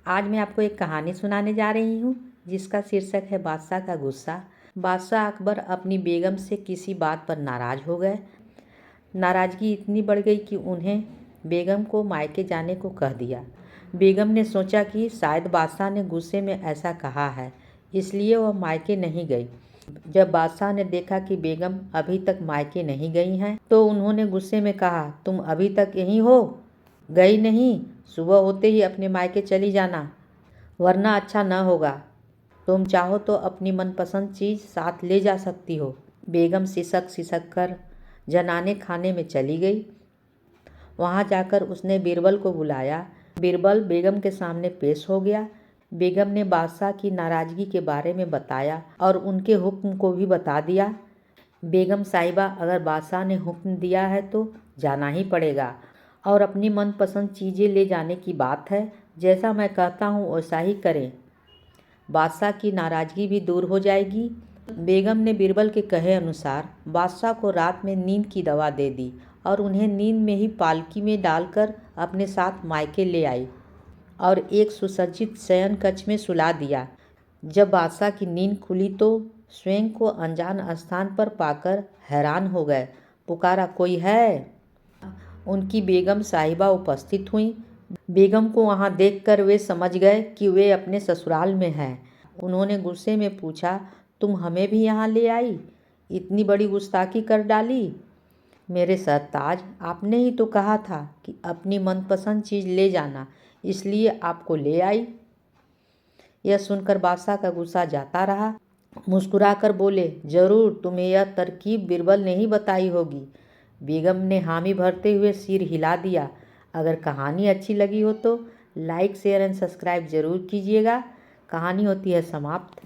आज मैं आपको एक कहानी सुनाने जा रही हूँ जिसका शीर्षक है बादशाह का गुस्सा। बादशाह अकबर अपनी बेगम से किसी बात पर नाराज़ हो गए। नाराज़गी इतनी बढ़ गई कि उन्हें बेगम को मायके जाने को कह दिया। बेगम ने सोचा कि शायद बादशाह ने गुस्से में ऐसा कहा है, इसलिए वह मायके नहीं गई। जब बादशाह ने देखा कि बेगम अभी तक मायके नहीं गई हैं, तो उन्होंने गुस्से में कहा, तुम अभी तक यहीं हो, गई नहीं? सुबह होते ही अपने मायके चली जाना, वरना अच्छा न होगा। तुम चाहो तो अपनी मनपसंद चीज़ साथ ले जा सकती हो। बेगम सिसक कर जनाने खाने में चली गई। वहाँ जाकर उसने बीरबल को बुलाया। बीरबल बेगम के सामने पेश हो गया। बेगम ने बादशाह की नाराज़गी के बारे में बताया और उनके हुक्म को भी बता दिया। बेगम साहिबा, अगर बादशाह ने हुक्म दिया है तो जाना ही पड़ेगा, और अपनी मनपसंद चीज़ें ले जाने की बात है। जैसा मैं कहता हूँ वैसा ही करें, बादशाह की नाराज़गी भी दूर हो जाएगी। बेगम ने बीरबल के कहे अनुसार बादशाह को रात में नींद की दवा दे दी और उन्हें नींद में ही पालकी में डालकर अपने साथ मायके ले आई और एक सुसज्जित शयन कक्ष में सुला दिया। जब बादशाह की नींद खुली तो स्वयं को अनजान स्थान पर पाकर हैरान हो गए। पुकारा, कोई है? उनकी बेगम साहिबा उपस्थित हुई। बेगम को वहां देखकर वे समझ गए कि वे अपने ससुराल में हैं। उन्होंने गुस्से में पूछा, तुम हमें भी यहाँ ले आई? इतनी बड़ी गुस्ताखी कर डाली। मेरे सरताज, आपने ही तो कहा था कि अपनी मनपसंद चीज़ ले जाना, इसलिए आपको ले आई। यह सुनकर बादशाह का गुस्सा जाता रहा। मुस्कुराकर बोले, जरूर तुम्हें यह तरकीब बीरबल ने ही बताई होगी। बेगम ने हामी भरते हुए सिर हिला दिया। अगर कहानी अच्छी लगी हो तो लाइक, शेयर एंड सब्सक्राइब जरूर कीजिएगा। कहानी होती है समाप्त।